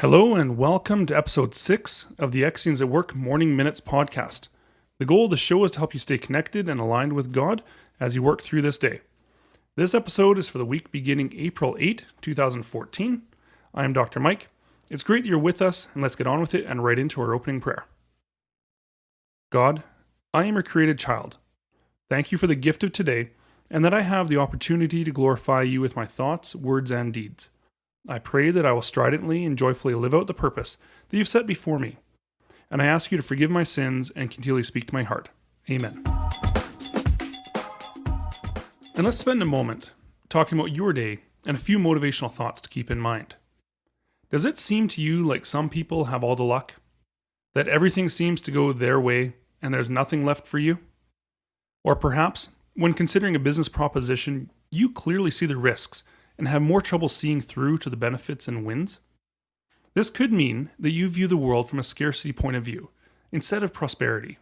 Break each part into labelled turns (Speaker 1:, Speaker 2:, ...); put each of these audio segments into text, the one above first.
Speaker 1: Hello and welcome to episode 6 of the XiansAtWork Morning Minutes podcast. The goal of the show is to help you stay connected and aligned with God as you work through this day. This episode is for the week beginning April 8, 2014. I am Dr. Mike. It's great that you're with us, and let's get on with it and right into our opening prayer. God, I am your created child. Thank you for the gift of today and that I have the opportunity to glorify you with my thoughts, words, and deeds. I pray that I will stridently and joyfully live out the purpose that you've set before me. And I ask you to forgive my sins and continually speak to my heart. Amen. And let's spend a moment talking about your day and a few motivational thoughts to keep in mind. Does it seem to you like some people have all the luck? That everything seems to go their way and there's nothing left for you? Or perhaps, when considering a business proposition, you clearly see the risks and have more trouble seeing through to the benefits and wins? This could mean that you view the world from a scarcity point of view, instead of prosperity.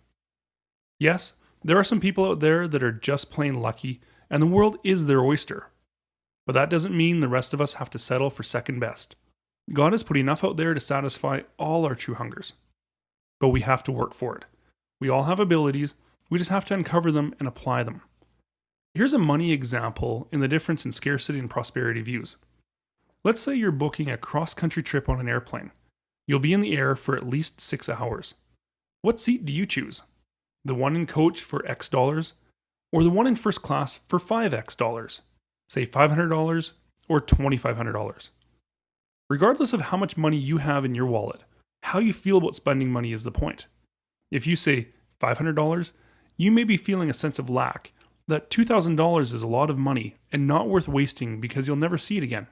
Speaker 1: Yes, there are some people out there that are just plain lucky, and the world is their oyster. But that doesn't mean the rest of us have to settle for second best. God has put enough out there to satisfy all our true hungers. But we have to work for it. We all have abilities, we just have to uncover them and apply them. Here's a money example in the difference in scarcity and prosperity views. Let's say you're booking a cross-country trip on an airplane. You'll be in the air for at least 6 hours. What seat do you choose? The one in coach for X dollars, or the one in first class for 5X dollars? Say $500 or $2,500. Regardless of how much money you have in your wallet, how you feel about spending money is the point. If you say $500, you may be feeling a sense of lack, that $2,000 is a lot of money and not worth wasting because you'll never see it again.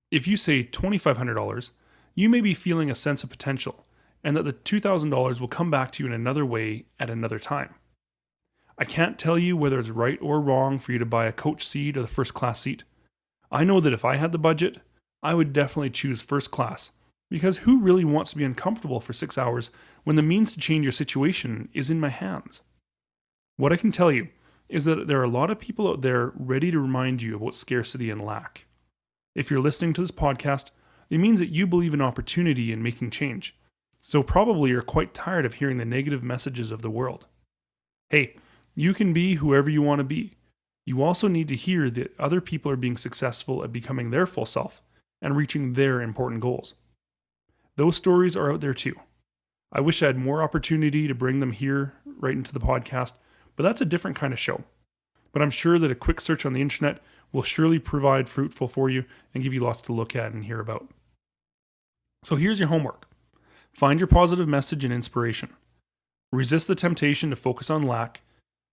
Speaker 1: If you say $2,500, you may be feeling a sense of potential and that the $2,000 will come back to you in another way at another time. I can't tell you whether it's right or wrong for you to buy a coach seat or the first class seat. I know that if I had the budget, I would definitely choose first class, because who really wants to be uncomfortable for 6 hours when the means to change your situation is in my hands? What I can tell you is that there are a lot of people out there ready to remind you about scarcity and lack. If you're listening to this podcast, it means that you believe in opportunity and making change. So probably you're quite tired of hearing the negative messages of the world. Hey, you can be whoever you want to be. You also need to hear that other people are being successful at becoming their full self and reaching their important goals. Those stories are out there too. I wish I had more opportunity to bring them here right into the podcast, but that's a different kind of show. But I'm sure that a quick search on the internet will surely provide fruitful for you and give you lots to look at and hear about. So here's your homework. Find your positive message and inspiration. Resist the temptation to focus on lack.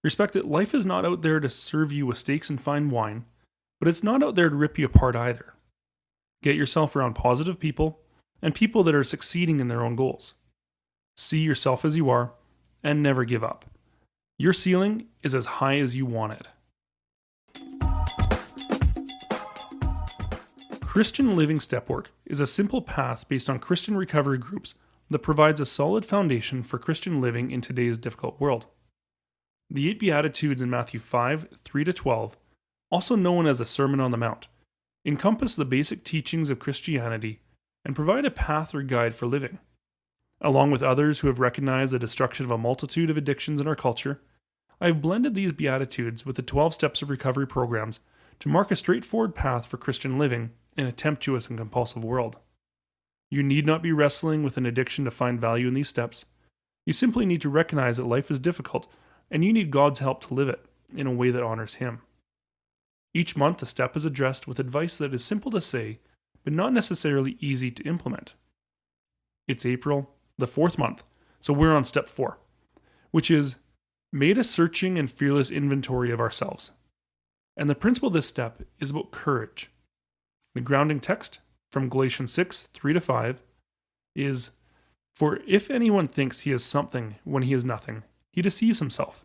Speaker 1: Respect that life is not out there to serve you with steaks and fine wine, but it's not out there to rip you apart either. Get yourself around positive people and people that are succeeding in their own goals. See yourself as you are and never give up. Your ceiling is as high as you want it. Christian Living Step Work is a simple path based on Christian recovery groups that provides a solid foundation for Christian living in today's difficult world. The 8 Beatitudes in Matthew 5, 3-12, also known as the Sermon on the Mount, encompass the basic teachings of Christianity and provide a path or guide for living. Along with others who have recognized the destruction of a multitude of addictions in our culture, I have blended these Beatitudes with the 12 Steps of Recovery programs to mark a straightforward path for Christian living in a tempestuous and compulsive world. You need not be wrestling with an addiction to find value in these steps. You simply need to recognize that life is difficult and you need God's help to live it in a way that honors Him. Each month, a step is addressed with advice that is simple to say, but not necessarily easy to implement. It's April, the 4th month, so we're on step 4, which is made a searching and fearless inventory of ourselves. And the principle of this step is about courage. The grounding text from Galatians 6, 3-5 is, "For if anyone thinks he is something when he is nothing, he deceives himself.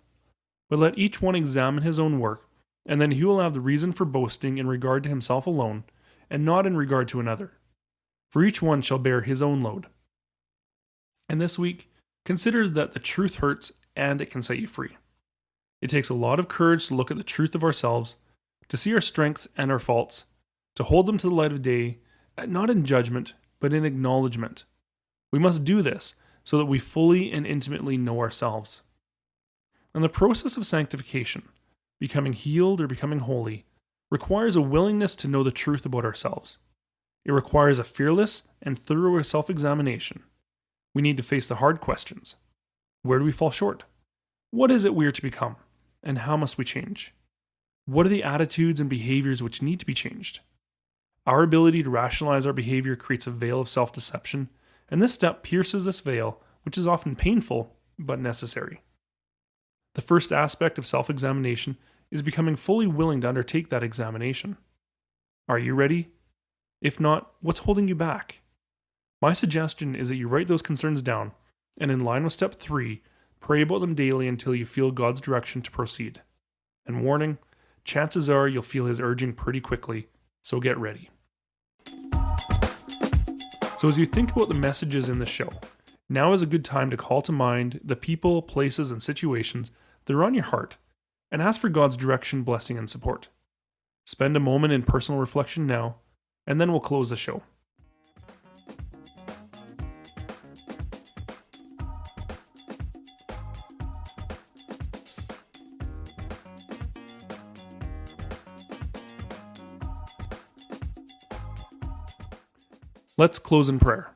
Speaker 1: But let each one examine his own work, and then he will have the reason for boasting in regard to himself alone, and not in regard to another. For each one shall bear his own load." And this week, consider that the truth hurts and it can set you free. It takes a lot of courage to look at the truth of ourselves, to see our strengths and our faults, to hold them to the light of day, not in judgment, but in acknowledgement. We must do this so that we fully and intimately know ourselves. And the process of sanctification, becoming healed or becoming holy, requires a willingness to know the truth about ourselves. It requires a fearless and thorough self-examination. We need to face the hard questions. Where do we fall short? What is it we are to become? And how must we change? What are the attitudes and behaviors which need to be changed? Our ability to rationalize our behavior creates a veil of self-deception, and this step pierces this veil, which is often painful but necessary. The first aspect of self-examination is becoming fully willing to undertake that examination. Are you ready? If not, what's holding you back? My suggestion is that you write those concerns down, and in line with step 3, pray about them daily until you feel God's direction to proceed. And warning, chances are you'll feel His urging pretty quickly, so get ready. So as you think about the messages in the show, now is a good time to call to mind the people, places, and situations that are on your heart, and ask for God's direction, blessing, and support. Spend a moment in personal reflection now, and then we'll close the show. Let's close in prayer.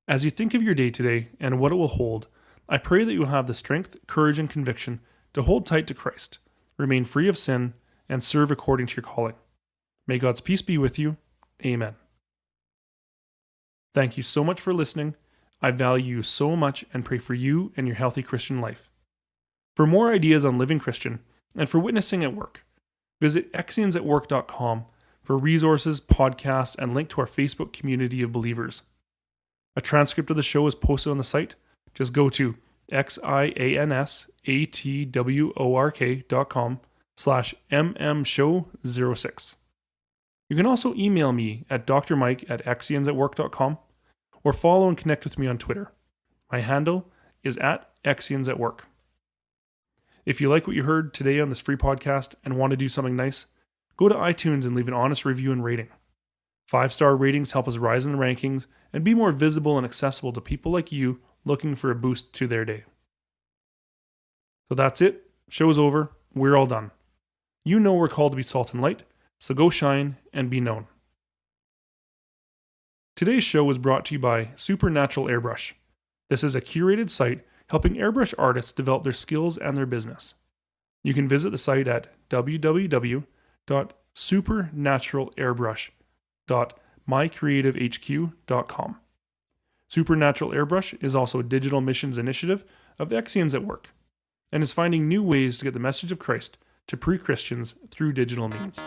Speaker 1: As you think of your day today and what it will hold, I pray that you will have the strength, courage, and conviction to hold tight to Christ, remain free of sin, and serve according to your calling. May God's peace be with you. Amen. Thank you so much for listening. I value you so much and pray for you and your healthy Christian life. For more ideas on living Christian and for witnessing at work, visit XiansAtWork.com for resources, podcasts, and link to our Facebook community of believers. A transcript of the show is posted on the site. Just go to XiansAtWork.com/MMshow06. You can also email me at drmike@XiansAtWork.com or follow and connect with me on Twitter. My handle is @XiansAtWork. If you like what you heard today on this free podcast and want to do something nice, go to iTunes and leave an honest review and rating. 5-star ratings help us rise in the rankings and be more visible and accessible to people like you looking for a boost to their day. So that's it. Show's over. We're all done. You know we're called to be salt and light, so go shine and be known. Today's show was brought to you by Supernatural Airbrush. This is a curated site helping airbrush artists develop their skills and their business. You can visit the site at www.supernaturalairbrush.mycreativehq.com. Supernatural Airbrush is also a digital missions initiative of XiansAtWork and is finding new ways to get the message of Christ to pre-Christians through digital means.